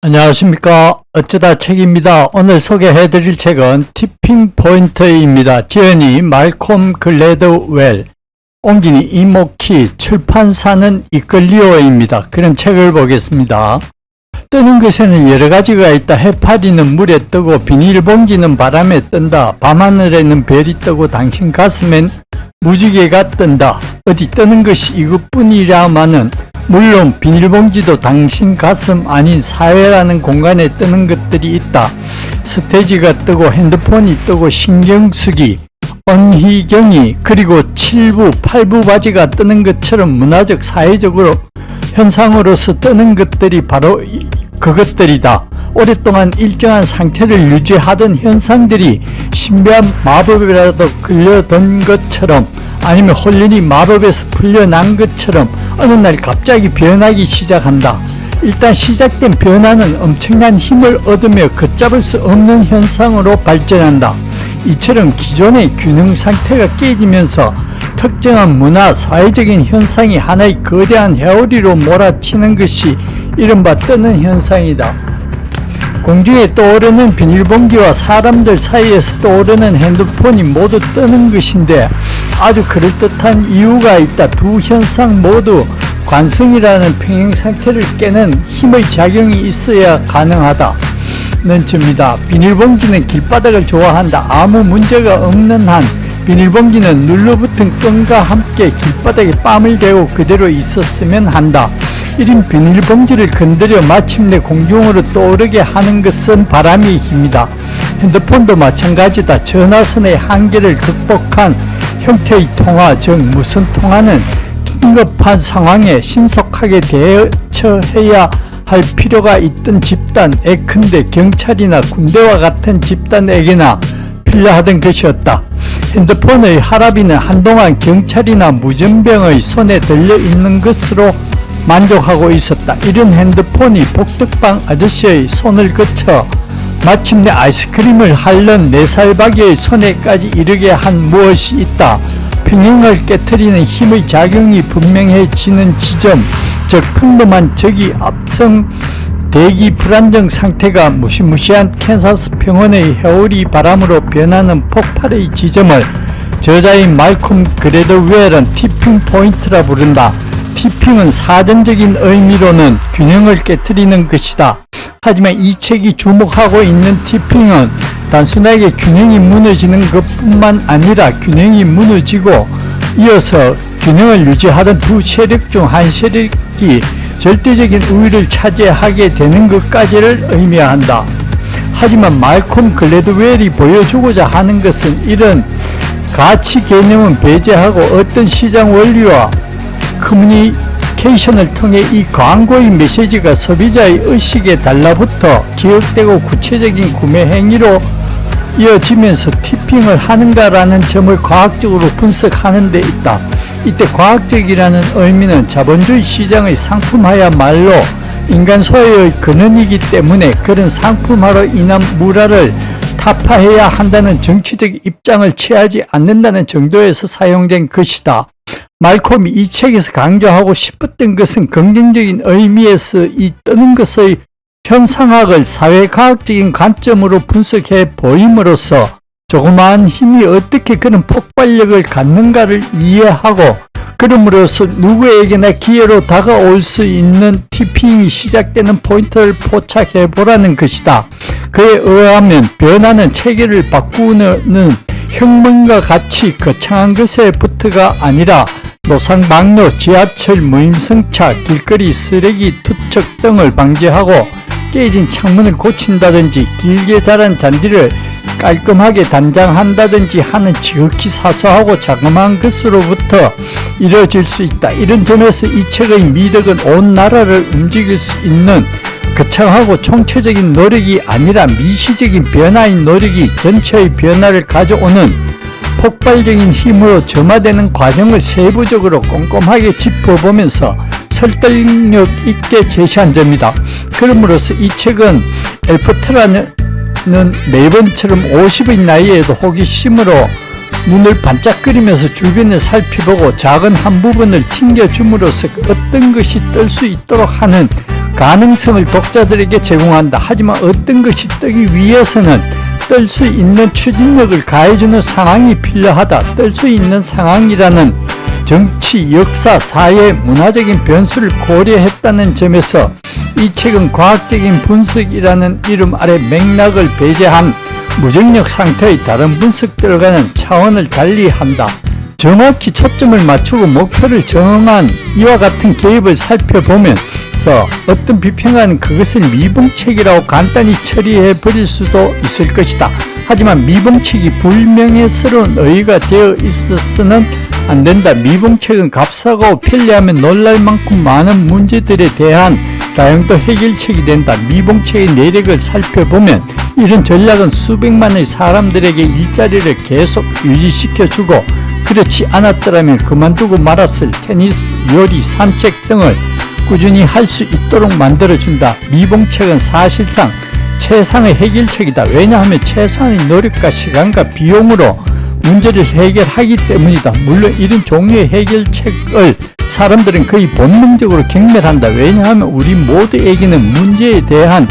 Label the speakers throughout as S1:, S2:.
S1: 안녕하십니까. 어쩌다 책입니다. 오늘 소개해드릴 책은 티핑 포인트입니다. 지은이 말콤 글래드웰, 옮기니 이모키, 출판사는 이끌리오입니다. 그럼 책을 보겠습니다. 뜨는 것에는 여러 가지가 있다. 해파리는 물에 뜨고 비닐봉지는 바람에 뜬다. 밤하늘에는 별이 뜨고 당신 가슴엔 무지개가 뜬다. 어디 뜨는 것이 이것뿐이라마는 물론 비닐봉지도 당신 가슴 아닌 사회라는 공간에 뜨는 것들이 있다. 스테이지가 뜨고 핸드폰이 뜨고 신경쓰기, 언희경이 그리고 7부, 8부 바지가 뜨는 것처럼 문화적 사회적으로 현상으로서 뜨는 것들이 바로 그것들이다. 오랫동안 일정한 상태를 유지하던 현상들이 신비한 마법이라도 끌려든 것처럼 아니면 홀린이 마법에서 풀려난 것처럼 어느 날 갑자기 변하기 시작한다. 일단 시작된 변화는 엄청난 힘을 얻으며 걷잡을 수 없는 현상으로 발전한다. 이처럼 기존의 균형 상태가 깨지면서 특정한 문화, 사회적인 현상이 하나의 거대한 회오리로 몰아치는 것이 이른바 뜨는 현상이다. 공중에 떠오르는 비닐봉지와 사람들 사이에서 떠오르는 핸드폰이 모두 뜨는 것인데 아주 그럴듯한 이유가 있다. 두 현상 모두 관성이라는 평행 상태를 깨는 힘의 작용이 있어야 가능하다는 점이다. 비닐봉지는 길바닥을 좋아한다. 아무 문제가 없는 한 비닐봉지는 눌러붙은 끈과 함께 길바닥에 뺨을 대고 그대로 있었으면 한다. 이런 비닐봉지를 건드려 마침내 공중으로 떠오르게 하는 것은 바람의 힘이다. 핸드폰도 마찬가지다. 전화선의 한계를 극복한 형태의 통화, 즉 무선 통화는 긴급한 상황에 신속하게 대처해야 할 필요가 있던 집단, 예컨대 경찰이나 군대와 같은 집단에게나 필요하던 것이었다. 핸드폰의 할아비는 한동안 경찰이나 무전병의 손에 들려 있는 것으로 만족하고 있었다. 이런 핸드폰이 복덕방 아저씨의 손을 거쳐 마침내 아이스크림을 핥는 4살박이의 손에까지 이르게 한 무엇이 있다. 평형을 깨트리는 힘의 작용이 분명해지는 지점, 즉 평범한 적이 앞성 대기 불안정 상태가 무시무시한 캔사스 평원의 회오리 바람으로 변하는 폭발의 지점을 저자인 말콤 글래드웰은 티핑 포인트라 부른다. 티핑은 사전적인 의미로는 균형을 깨트리는 것이다. 하지만 이 책이 주목하고 있는 티핑은 단순하게 균형이 무너지는 것뿐만 아니라 균형이 무너지고 이어서 균형을 유지하던 두 세력 중 한 세력이 절대적인 우위를 차지하게 되는 것까지를 의미한다. 하지만 말콤 글래드웰이 보여주고자 하는 것은 이런 가치 개념은 배제하고 어떤 시장 원리와 커뮤니케이션을 통해 이 광고의 메시지가 소비자의 의식에 달라붙어 기억되고 구체적인 구매 행위로 이어지면서 티핑을 하는가라는 점을 과학적으로 분석하는 데 있다. 이때 과학적이라는 의미는 자본주의 시장의 상품화야말로 인간 소유의 근원이기 때문에 그런 상품화로 인한 물화를 타파해야 한다는 정치적 입장을 취하지 않는다는 정도에서 사용된 것이다. 말콤이 이 책에서 강조하고 싶었던 것은 긍정적인 의미에서 이 뜨는 것의 현상학을 사회과학적인 관점으로 분석해 보임으로써 조그마한 힘이 어떻게 그런 폭발력을 갖는가를 이해하고 그럼으로써 누구에게나 기회로 다가올 수 있는 티핑이 시작되는 포인트를 포착해 보라는 것이다. 그에 의하면 변화는 체계를 바꾸는 혁명과 같이 거창한 것에부터가 아니라 노상방뇨, 지하철 무임승차, 길거리 쓰레기 투척 등을 방지하고 깨진 창문을 고친다든지 길게 자란 잔디를 깔끔하게 단장한다든지 하는 지극히 사소하고 자그마한 것으로부터 이루어질 수 있다. 이런 점에서 이 책의 미덕은 온 나라를 움직일 수 있는 거창하고 총체적인 노력이 아니라 미시적인 변화의 노력이 전체의 변화를 가져오는 폭발적인 힘으로 점화되는 과정을 세부적으로 꼼꼼하게 짚어보면서 설득력 있게 제시한 점이다. 그러므로서 이 책은 엘포트라는 매번처럼 50의 나이에도 호기심으로 눈을 반짝거리면서 주변을 살피보고 작은 한 부분을 튕겨줌으로써 어떤 것이 뜰 수 있도록 하는 가능성을 독자들에게 제공한다. 하지만 어떤 것이 뜨기 위해서는 뜰 수 있는 추진력을 가해주는 상황이 필요하다. 뜰 수 있는 상황이라는 정치, 역사, 사회, 문화적인 변수를 고려했다는 점에서 이 책은 과학적인 분석이라는 이름 아래 맥락을 배제한 무정력 상태의 다른 분석들과는 차원을 달리한다. 정확히 초점을 맞추고 목표를 정한 이와 같은 개입을 살펴보면서 어떤 비평가는 그것을 미봉책이라고 간단히 처리해 버릴 수도 있을 것이다. 하지만 미봉책이 불명예스러운 의의가 되어 있어서는 안 된다. 미봉책은 값싸고 편리하면 놀랄 만큼 많은 문제들에 대한 다용도 해결책이 된다. 미봉책의 내력을 살펴보면 이런 전략은 수백만의 사람들에게 일자리를 계속 유지시켜주고, 그렇지 않았더라면 그만두고 말았을 테니스, 요리, 산책 등을 꾸준히 할 수 있도록 만들어준다. 미봉책은 사실상 최상의 해결책이다. 왜냐하면 최소한의 노력과 시간과 비용으로 문제를 해결하기 때문이다. 물론 이런 종류의 해결책을 사람들은 거의 본능적으로 경멸한다. 왜냐하면 우리 모두에게는 문제에 대한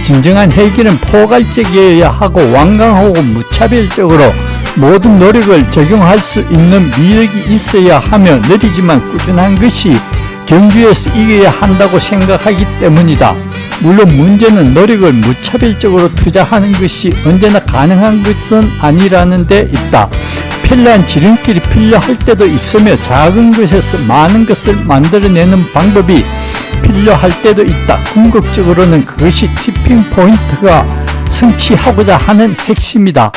S1: 진정한 해결은 포괄적이어야 하고 완강하고 무차별적으로 모든 노력을 적용할 수 있는 미력이 있어야 하며 느리지만 꾸준한 것이 경주에서 이겨야 한다고 생각하기 때문이다. 물론 문제는 노력을 무차별적으로 투자하는 것이 언제나 가능한 것은 아니라는 데 있다. 편리한 지름길이 필요할 때도 있으며 작은 것에서 많은 것을 만들어내는 방법이 필요할 때도 있다. 궁극적으로는 그것이 티핑 포인트가 성취하고자 하는 핵심이다.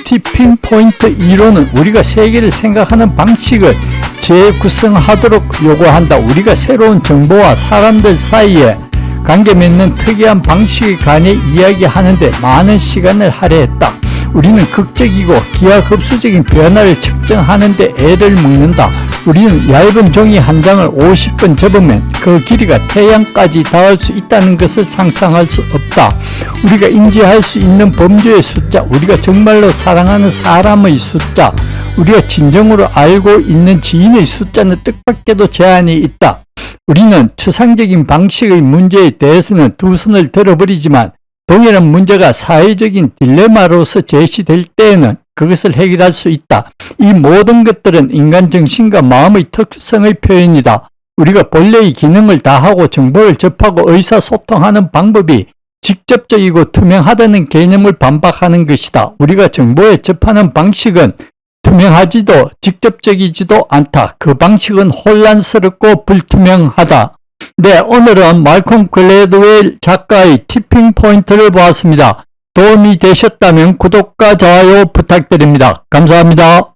S1: 티핑 포인트 이론은 우리가 세계를 생각하는 방식을 재구성하도록 요구한다. 우리가 새로운 정보와 사람들 사이에 관계 맺는 특이한 방식에 관해 이야기하는데 많은 시간을 할애했다. 우리는 극적이고 기하급수적인 변화를 측정하는 데 애를 먹는다. 우리는 얇은 종이 한 장을 50번 접으면 그 길이가 태양까지 닿을 수 있다는 것을 상상할 수 없다. 우리가 인지할 수 있는 범주의 숫자, 우리가 정말로 사랑하는 사람의 숫자, 우리가 진정으로 알고 있는 지인의 숫자는 뜻밖에도 제한이 있다. 우리는 추상적인 방식의 문제에 대해서는 두 손을 들어버리지만 동일한 문제가 사회적인 딜레마로서 제시될 때에는 그것을 해결할 수 있다. 이 모든 것들은 인간 정신과 마음의 특성의 표현이다. 우리가 본래의 기능을 다하고 정보를 접하고 의사소통하는 방법이 직접적이고 투명하다는 개념을 반박하는 것이다. 우리가 정보에 접하는 방식은 투명하지도 직접적이지도 않다. 그 방식은 혼란스럽고 불투명하다. 네, 오늘은 말콤 글래드웰 작가의 티핑 포인트를 보았습니다. 도움이 되셨다면 구독과 좋아요 부탁드립니다. 감사합니다.